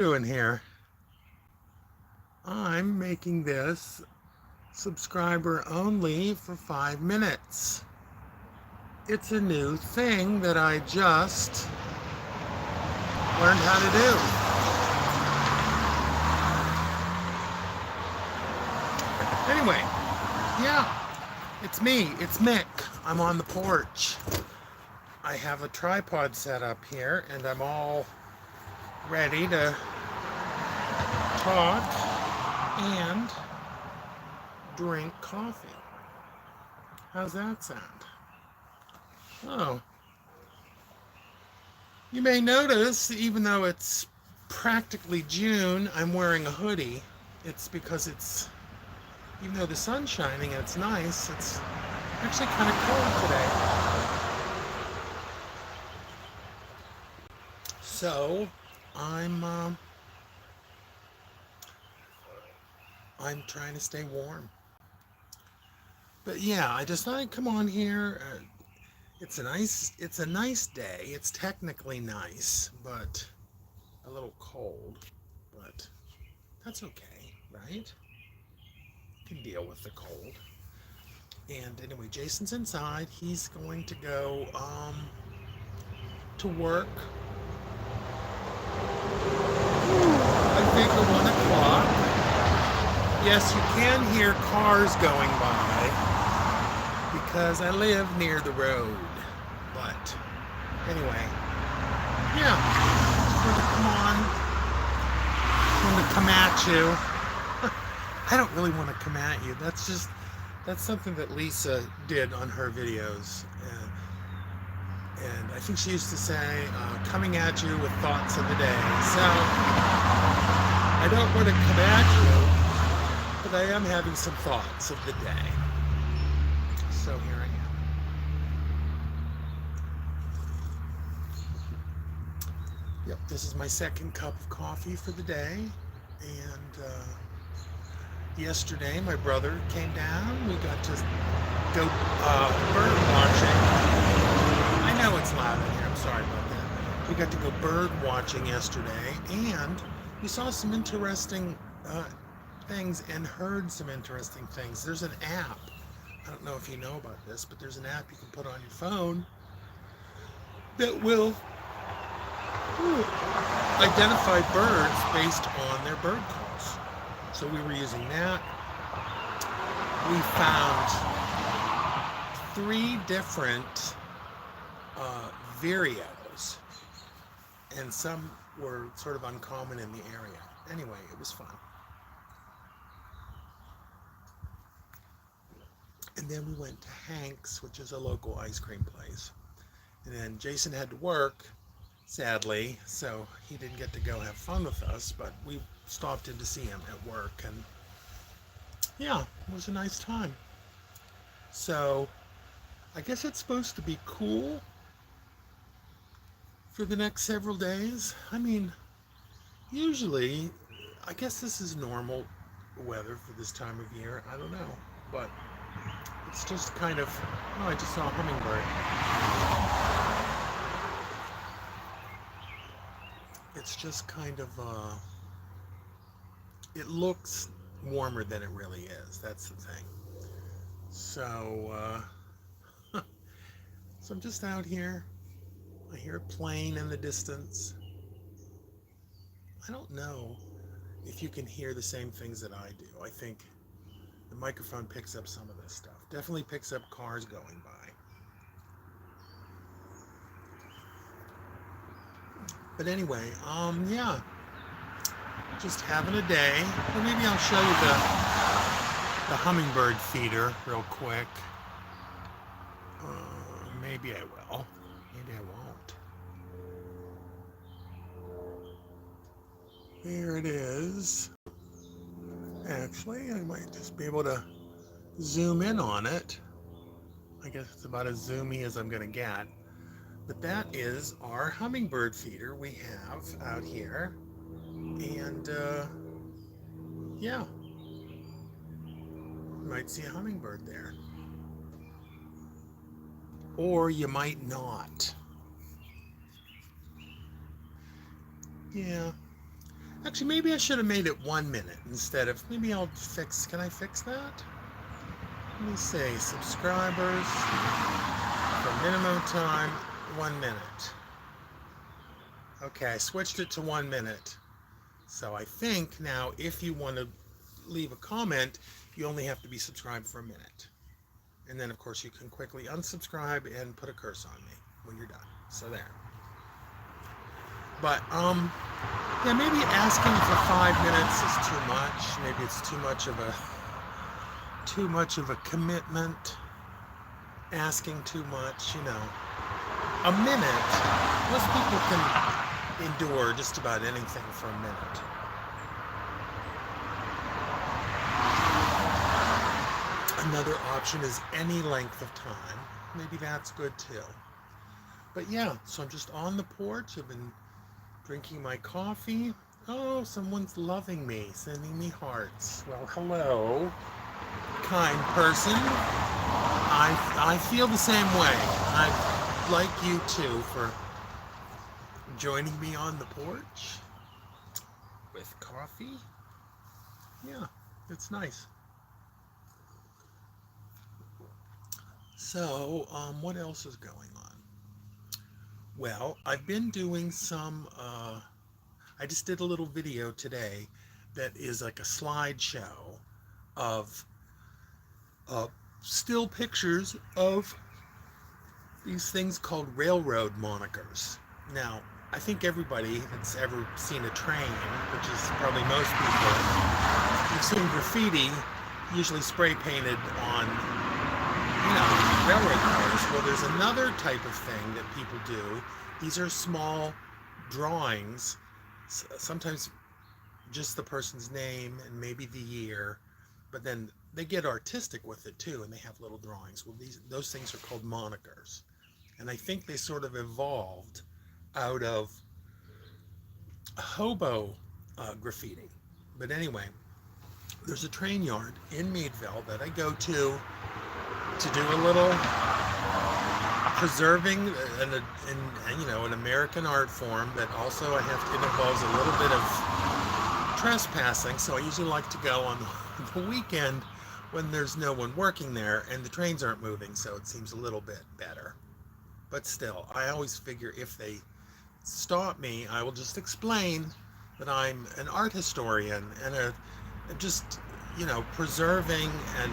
Doing here? I'm making this subscriber only for 5 minutes. It's a new thing that I just learned how to do. Anyway, yeah, it's me. It's Mick. I'm on the porch. I have a tripod set up here and I'm all ready to talk and drink coffee. How's that sound? Oh, you may notice, even though it's practically June, I'm wearing a hoodie. It's because even though the sun's shining and it's nice, it's actually kind of cold today. So, I'm, uh, I'm trying to stay warm. But yeah, I just thought I'd come on here. It's a nice day. It's technically nice, but a little cold. But that's okay, right? Can deal with the cold. And anyway, Jason's inside. He's going to go to work. I think at 1 o'clock. Yes, you can hear cars going by because I live near the road. But anyway, yeah, just want to come on. Want to come at you. I don't really want to come at you. That's something that Lisa did on her videos. And I think she used to say, coming at you with thoughts of the day. So I don't want to come at you, but I am having some thoughts of the day. So here I am. Yep, this is my second cup of coffee for the day. And yesterday, my brother came down. We got to go bird watching. I know it's loud in here. I'm sorry about that. We got to go bird watching yesterday, and we saw some interesting things and heard some interesting things. There's an app. I don't know if you know about this, but there's an app you can put on your phone that will identify birds based on their bird calls. So we were using that. We found 3 different vireos, and some were sort of uncommon in the area. Anyway, it was fun. And then we went to Hank's, which is a local ice cream place. And then Jason had to work, sadly, so he didn't get to go have fun with us, but we stopped in to see him at work, and yeah, it was a nice time. So I guess it's supposed to be cool for the next several days. I mean, usually, I guess this is normal weather for this time of year. I don't know, but it's just kind of, oh, I just saw a hummingbird. It's just kind of, it looks warmer than it really is. That's the thing. So, so I'm just out here. I hear a plane in the distance. I don't know if you can hear the same things that I do. I think the microphone picks up some of this stuff. Definitely picks up cars going by. But anyway, yeah, just having a day. Well, maybe I'll show you the hummingbird feeder real quick. Maybe I will. Maybe I won't. Here it is. Actually, I might just be able to zoom in on it. I guess it's about as zoomy as I'm going to get. But that is our hummingbird feeder we have out here. And yeah, you might see a hummingbird there. Or you might not. Yeah. Actually, maybe I should have made it 1 minute instead of, maybe can I fix that? Let me see, subscribers for minimum time, 1 minute. Okay, I switched it to 1 minute. So I think now if you want to leave a comment, you only have to be subscribed for a minute. And then of course you can quickly unsubscribe and put a curse on me when you're done. So there. But yeah, maybe asking for 5 minutes is too much. Maybe it's too much of a commitment. Asking too much, you know. A minute, most people can endure just about anything for a minute. Another option is any length of time. Maybe that's good too. But yeah, so I'm just on the porch. I've been drinking my coffee. Oh, someone's loving me, sending me hearts. Well, hello, kind person. I feel the same way. I'd like you too for joining me on the porch with coffee. Yeah, it's nice. So, what else is going on? Well, I've been doing some, I just did a little video today that is like a slideshow of still pictures of these things called railroad monikers. Now, I think everybody that's ever seen a train, which is probably most people, you've seen graffiti usually spray painted on, you know, railroad cars. Well, there's another type of thing that people do. These are small drawings, sometimes just the person's name and maybe the year, but then they get artistic with it too, and they have little drawings. Well, those things are called monikers, and I think they sort of evolved out of hobo graffiti. But anyway, there's a train yard in Meadville that I go to do a little preserving an American art form, but also it involves a little bit of trespassing. So I usually like to go on the weekend when there's no one working there and the trains aren't moving, so it seems a little bit better. But still, I always figure if they stop me, I will just explain that I'm an art historian and preserving an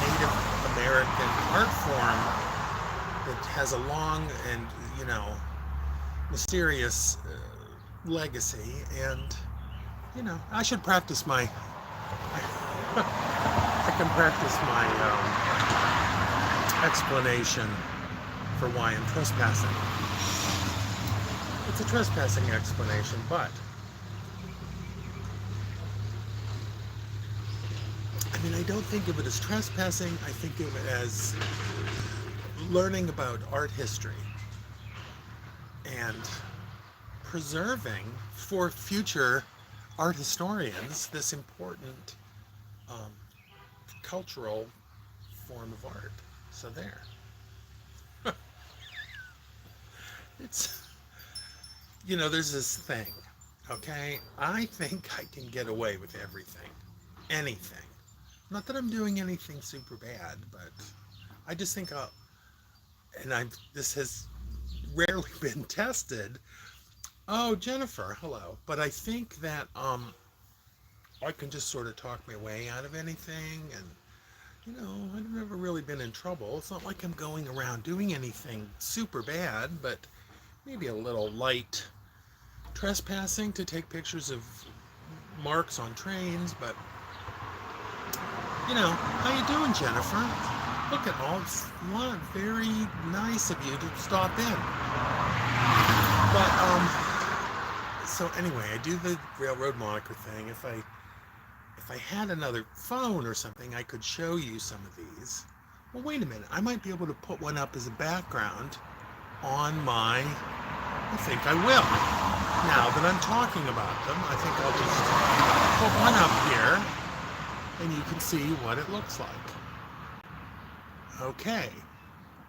Native American art form that has a long and, mysterious legacy. And, I should practice I can practice my explanation for why I'm trespassing. It's a trespassing explanation, but I don't think of it as trespassing. I think of it as learning about art history and preserving for future art historians this important cultural form of art. So there. It's, there's this thing, okay? I think I can get away with everything, anything. Not that I'm doing anything super bad, but I just think this has rarely been tested. Oh, Jennifer, hello. But I think that I can just sort of talk my way out of anything, and I've never really been in trouble. It's not like I'm going around doing anything super bad, but maybe a little light trespassing to take pictures of marks on trains. But how you doing, Jennifer? Look at all this. Very nice of you to stop in. But so anyway, I do the railroad moniker thing. If I had another phone or something, I could show you some of these. Well, wait a minute. I might be able to put one up as a background on my. I think I will. Now that I'm talking about them, I think I'll just put one up here, and you can see what it looks like. Okay.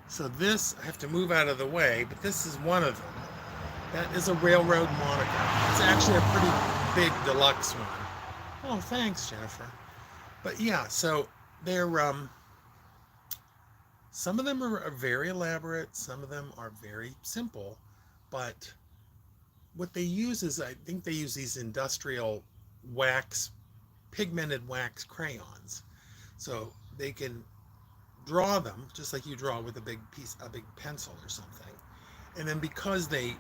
So this, I have to move out of the way, but this is one of them. That is a railroad moniker. It's actually a pretty big deluxe one. Oh, thanks, Jennifer. But yeah, so they're some of them are very elaborate, some of them are very simple, but what they use is I think they use these industrial wax, pigmented wax crayons. So they can draw them just like you draw with a big pencil or something. And then because they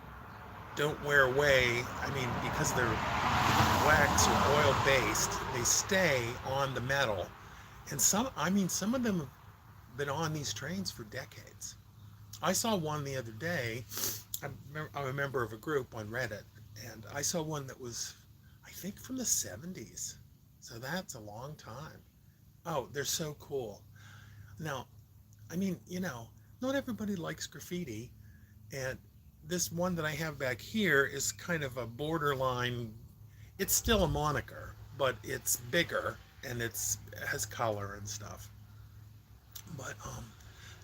don't wear away, I mean, because they're wax or oil based, they stay on the metal. And some of them have been on these trains for decades. I saw one the other day. I'm a member of a group on Reddit, and I saw one that was, I think, from the 70s. So that's a long time. Oh, they're so cool. Now, I mean, not everybody likes graffiti, and this one that I have back here is kind of a borderline. It's still a moniker, but it's bigger and it has color and stuff. But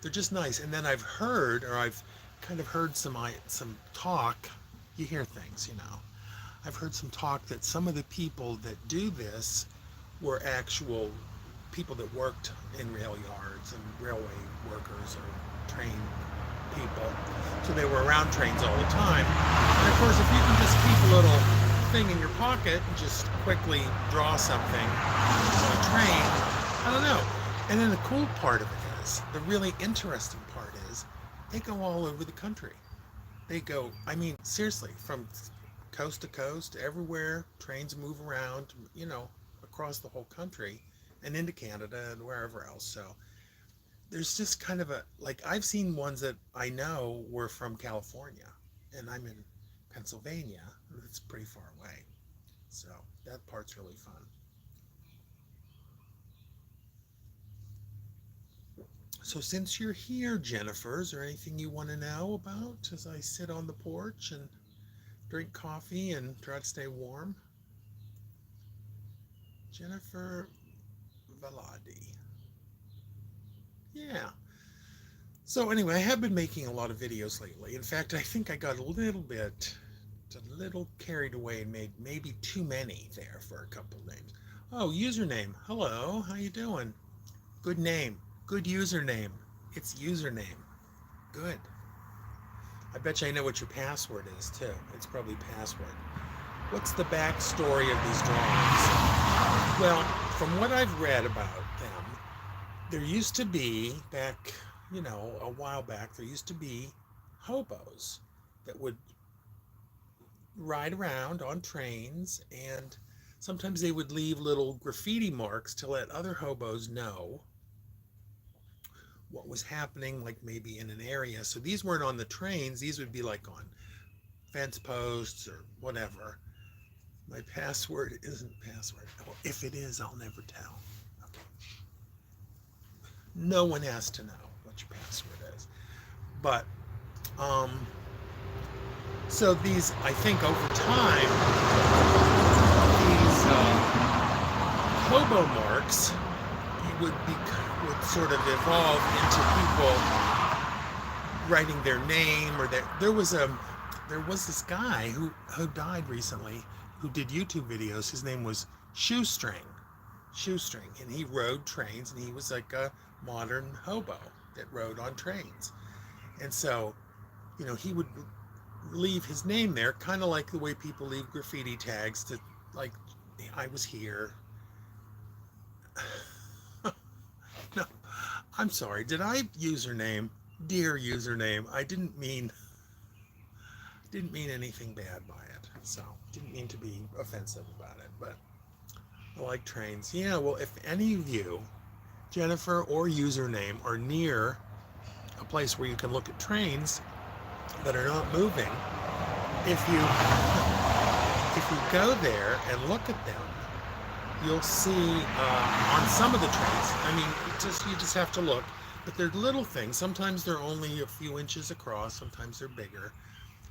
they're just nice. And then I've kind of heard some talk. You hear things, I've heard some talk that some of the people that do this were actual people that worked in rail yards and railway workers or train people. So they were around trains all the time. And of course, if you can just keep a little thing in your pocket and just quickly draw something on a train, I don't know. And then the cool part of it is, the really interesting part is, they go all over the country. They go, I mean, seriously, from coast to coast, everywhere. Trains move around, across the whole country and into Canada and wherever else. So there's just kind of I've seen ones that I know were from California, and I'm in Pennsylvania. It's pretty far away. So that part's really fun. So since you're here, Jennifer, is there anything you want to know about as I sit on the porch and drink coffee and try to stay warm? Jennifer Veladi. Yeah. So anyway, I have been making a lot of videos lately. In fact, I think I got a little carried away and made maybe too many there for a couple of names. Oh, username. Hello, how you doing? Good name. Good username. It's username. Good. I bet you I know what your password is too. It's probably password. What's the backstory of these drawings? Well, from what I've read about them, there used to be a while back, there used to be hobos that would ride around on trains, and sometimes they would leave little graffiti marks to let other hobos know what was happening, like maybe in an area. So these weren't on the trains, these would be like on fence posts or whatever. My password isn't password. Well, if it is, I'll never tell. Okay. No one has to know what your password is. But so these, I think, over time, these hobo marks would sort of evolve into people writing their name, or there was this guy who died recently who did YouTube videos. His name was Shoestring, and he rode trains, and he was like a modern hobo that rode on trains. And so, he would leave his name there, kind of like the way people leave graffiti tags to, like, I was here. No, I'm sorry. Did I username? Dear username, I didn't mean anything bad by it. So, didn't mean to be offensive about it, but I like trains. Yeah, well, if any of you, Jennifer or username, are near a place where you can look at trains that are not moving, if you go there and look at them, you'll see on some of the trains. I mean, you just have to look. But they're little things. Sometimes they're only a few inches across. Sometimes they're bigger.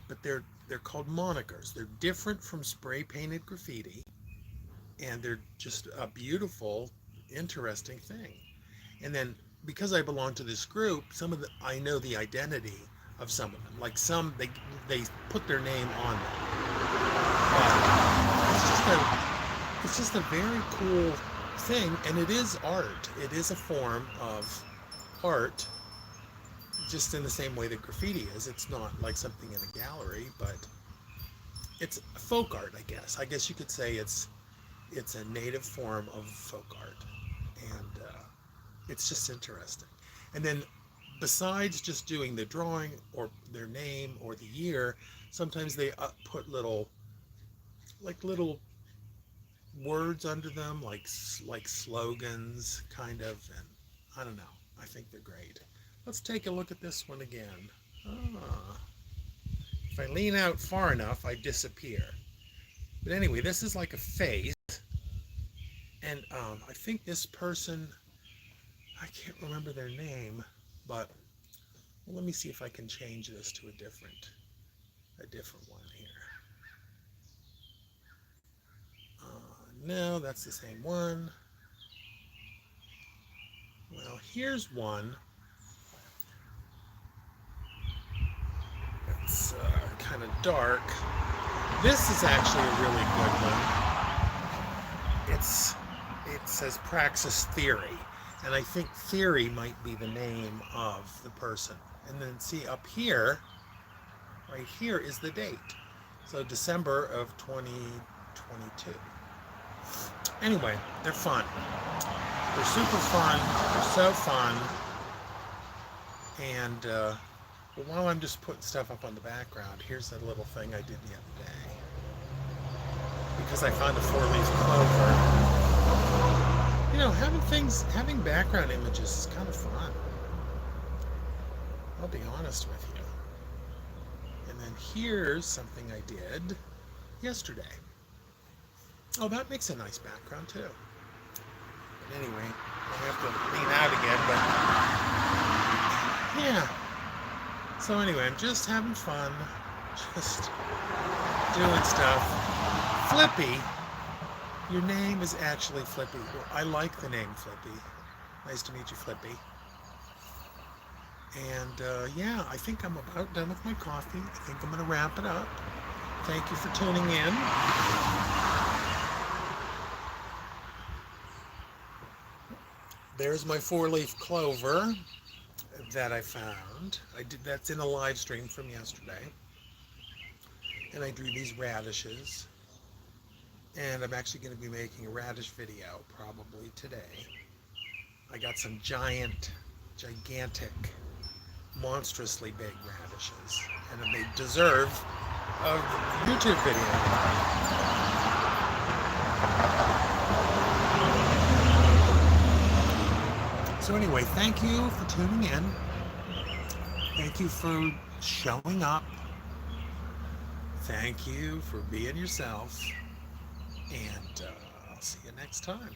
But they're called monikers. They're different from spray painted graffiti, and they're just a beautiful, interesting thing. And then because I belong to this group, I know the identity of some of them. Like some, they put their name on them. But it's just a very cool thing, and it is art. It is a form of art, just in the same way that graffiti is. It's not like something in a gallery, but it's folk art, I guess. I guess you could say it's a native form of folk art, and it's just interesting. And then besides just doing the drawing or their name or the year, sometimes they put little words under them, like slogans, kind of. And I don't know. I think they're great. Let's take a look at this one again. Ah, if I lean out far enough, I disappear. But anyway, this is like a face, and I think this person, I can't remember their name, but well, let me see if I can change this to a different one here. No, that's the same one. Well, here's one that's kind of dark. This is actually a really good one. It says Praxis Theory, and I think Theory might be the name of the person. And then see up here, right here is the date. So December of 2022. Anyway, they're fun. They're super fun. They're so fun. And but while I'm just putting stuff up on the background, here's that little thing I did the other day. Because I found a 4-leaf clover. You know, having background images is kind of fun. I'll be honest with you. And then here's something I did yesterday. Oh, that makes a nice background too. But anyway, I have to lean out again, but yeah. So anyway, I'm just having fun, just doing stuff. Flippy, your name is actually Flippy. Well, I like the name Flippy. Nice to meet you, Flippy. And yeah, I think I'm about done with my coffee. I think I'm going to wrap it up. Thank you for tuning in. There's my 4-leaf clover that I found. That's in a live stream from yesterday. And I drew these radishes. And I'm actually going to be making a radish video probably today. I got some gigantic, monstrously big radishes. And they deserve a YouTube video. So anyway, thank you for tuning in. Thank you for showing up. Thank you for being yourself. And I'll see you next time.